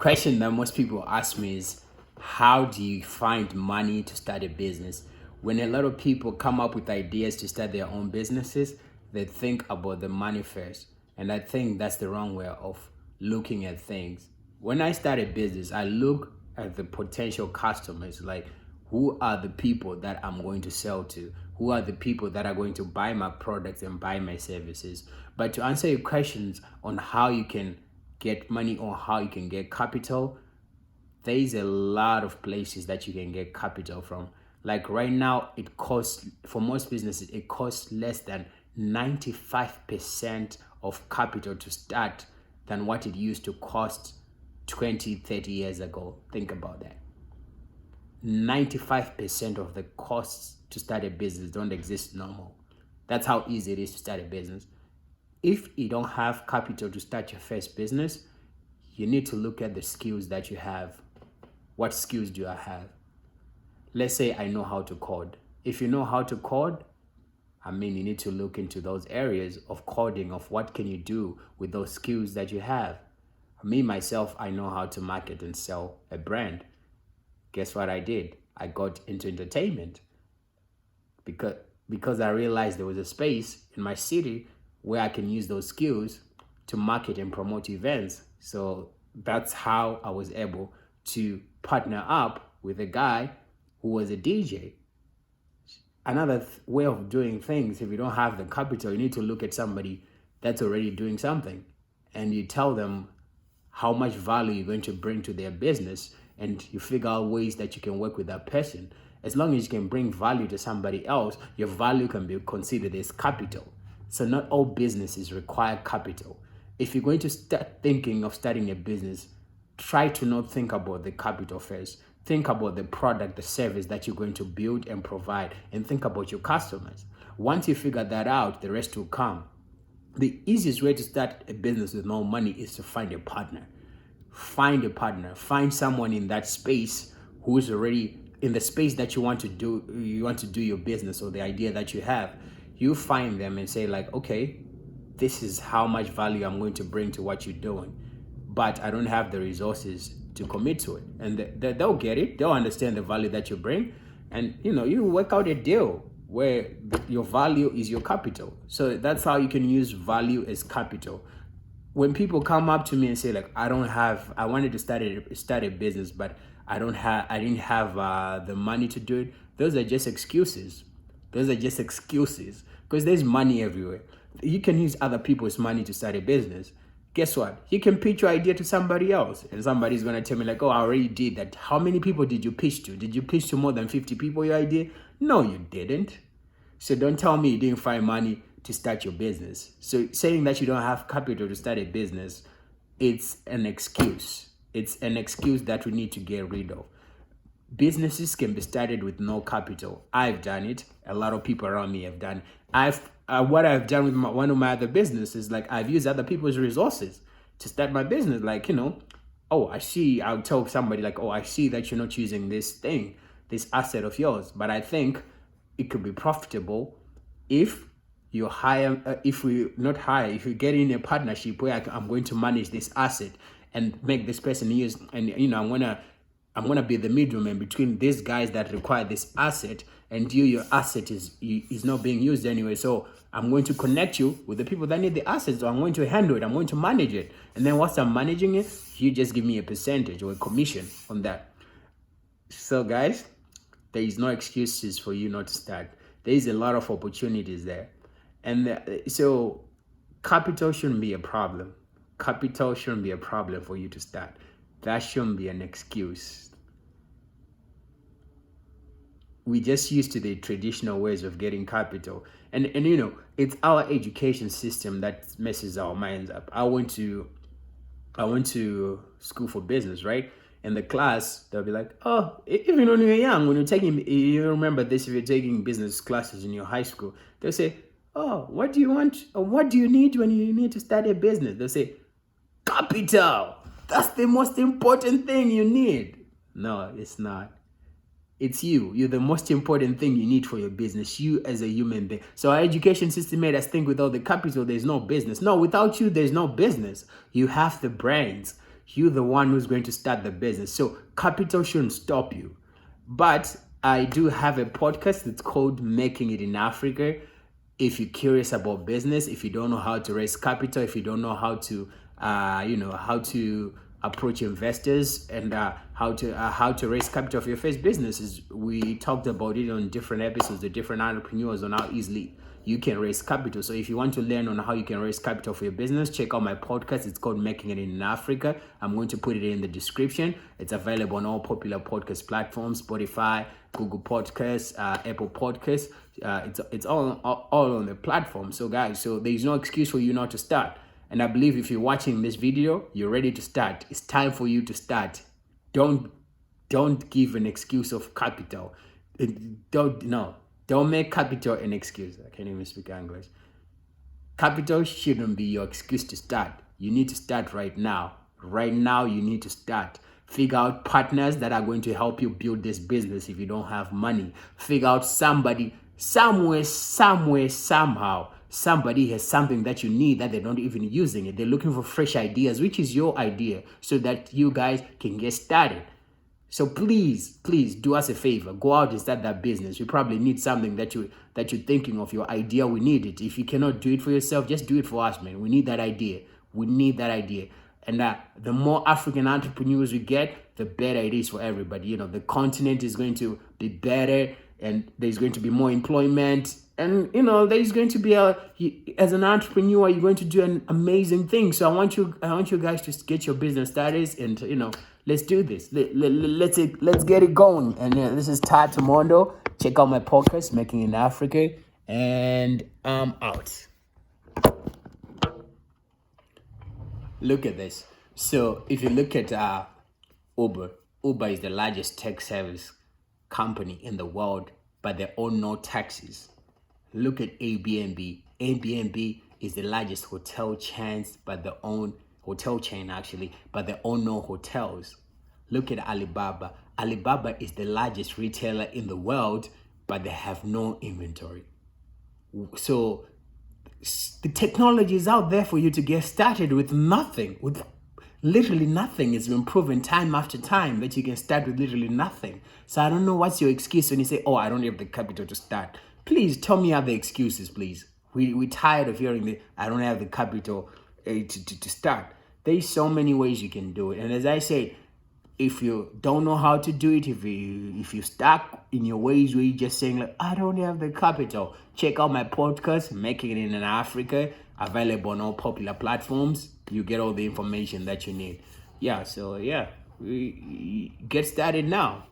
Question that most people ask me is, how do you find money to start a business? When a lot of people come up with ideas to start their own businesses, they think about the money first. And I think that's the wrong way of looking at things. When I start a business, I look at the potential customers, like who are the people that I'm going to sell to? Who are the people that are going to buy my products and buy my services? But to answer your questions on how you can get money or how you can get capital, there is a lot of places that you can get capital from. Like right now, it costs, for most businesses, it costs less than 95% of capital to start than what it used to cost 20, 30 years ago. Think about that. 95% of the costs to start a business don't exist normal. That's how easy it is to start a business. If you don't have capital to start your first business, you need to look at the skills that you have. What skills do I have? Let's say I know how to code. If you know how to code, you need to look into those areas of coding, of what can you do with those skills that you have. Me, myself, I know how to market and sell a brand. Guess what I did? I got into entertainment because I realized there was a space in my city where I can use those skills to market and promote events. So that's how I was able to partner up with a guy who was a DJ. Another way of doing things, if you don't have the capital, you need to look at somebody that's already doing something and you tell them how much value you're going to bring to their business, and you figure out ways that you can work with that person. As long as you can bring value to somebody else, your value can be considered as capital. So not all businesses require capital. If you're going to start thinking of starting a business, try to not think about the capital first. Think about the product, the service that you're going to build and provide, and think about your customers. Once you figure that out, the rest will come. The easiest way to start a business with no money is to find a partner. Find a partner. Find someone in that space who is already in the space that you want to do your business, or the idea that you have. You find them and say like, okay, this is how much value I'm going to bring to what you're doing, but I don't have the resources to commit to it. And they'll get it. They'll understand the value that you bring. And you work out a deal where your value is your capital. So that's how you can use value as capital. When people come up to me and say like, I wanted to start a business, but I didn't have the money to do it. Those are just excuses. Because there's money everywhere. You can use other people's money to start a business. Guess what? You can pitch your idea to somebody else, and somebody's going to tell me like, oh, I already did that. How many people did you pitch to? Did you pitch to more than 50 people your idea? No, you didn't. So don't tell me you didn't find money to start your business. So saying that you don't have capital to start a business, it's an excuse. It's an excuse that we need to get rid of. Businesses can be started with no capital. I've done it. A lot of people around me have done. What I've done with one of my other businesses, like I've used other people's resources to start my business. Like, I'll tell somebody like, oh, I see that you're not using this asset of yours, but I think it could be profitable if you if you get in a partnership where I'm going to manage this asset and make this person use, and I'm gonna be the middleman between these guys that require this asset and your asset is not being used anyway. So I'm going to connect you with the people that need the assets. So I'm going to handle it. I'm going to manage it. And then once I'm managing it, you just give me a percentage or a commission on that. So guys, there is no excuses for you not to start. There is a lot of opportunities there. And so capital shouldn't be a problem. Capital shouldn't be a problem for you to start. That shouldn't be an excuse. We just used to the traditional ways of getting capital. And it's our education system that messes our minds up. I went to school for business, right? In the class, they'll be like, oh, even when you're young, you remember this, if you're taking business classes in your high school, they'll say, oh, what do you want? Or what do you need when you need to start a business? They'll say, capital. That's the most important thing you need. No, it's not. It's you. You're the most important thing you need for your business, you as a human being. So our education system made us think without the capital, there's no business. No, without you, there's no business. You have the brains. You're the one who's going to start the business. So capital shouldn't stop you. But I do have a podcast that's called Making It in Africa. If you're curious about business, if you don't know how to raise capital, if you don't know how to, how to approach investors and how to raise capital for your first businesses, we talked about it on different episodes, the different entrepreneurs on how easily you can raise capital. So if you want to learn on how you can raise capital for your business, check out my podcast. It's called Making It in Africa. I'm going to put it in the description. It's available on all popular podcast platforms, Spotify, Google Podcasts, Apple Podcasts. It's all on the platform. So guys, so there's no excuse for you not to start. And I believe if you're watching this video, you're ready to start. It's time for you to start. Don't give an excuse of capital. Don't make capital an excuse. I can't even speak English. Capital shouldn't be your excuse to start. You need to start right now. Right now, you need to start. Figure out partners that are going to help you build this business if you don't have money. Figure out somebody, somewhere, somehow. Somebody has something that you need that they're not even using it. They're looking for fresh ideas, which is your idea, so that you guys can get started. So please do us a favor. Go out and start that business. You probably need something that you're thinking of, your idea. We need it. If you cannot do it for yourself, just do it for us, man. We need that idea. We need that idea. And the more African entrepreneurs we get, the better it is for everybody. The continent is going to be better, and there's going to be more employment. And, there's going to be as an entrepreneur, you're going to do an amazing thing. So I want you guys to get your business started and, let's do this. Let's get it going. And this is Todd Tamondo. Check out my podcast, Making in Africa. And I'm out. Look at this. So if you look at Uber is the largest tech service company in the world, but they own no taxis. Look at Airbnb. Airbnb is the largest hotel chain, but they own no hotels. Look at Alibaba. Alibaba is the largest retailer in the world, but they have no inventory. So the technology is out there for you to get started with nothing, with literally nothing. It's been proven time after time that you can start with literally nothing. So I don't know what's your excuse when you say, I don't have the capital to start. Please tell me other excuses, please. We're tired of hearing I don't have the capital to start. There's so many ways you can do it. And as I said, if you don't know how to do it, if you're stuck in your ways where you're just saying, I don't have the capital, check out my podcast, Making It in Africa, available on all popular platforms. You get all the information that you need. We get started now.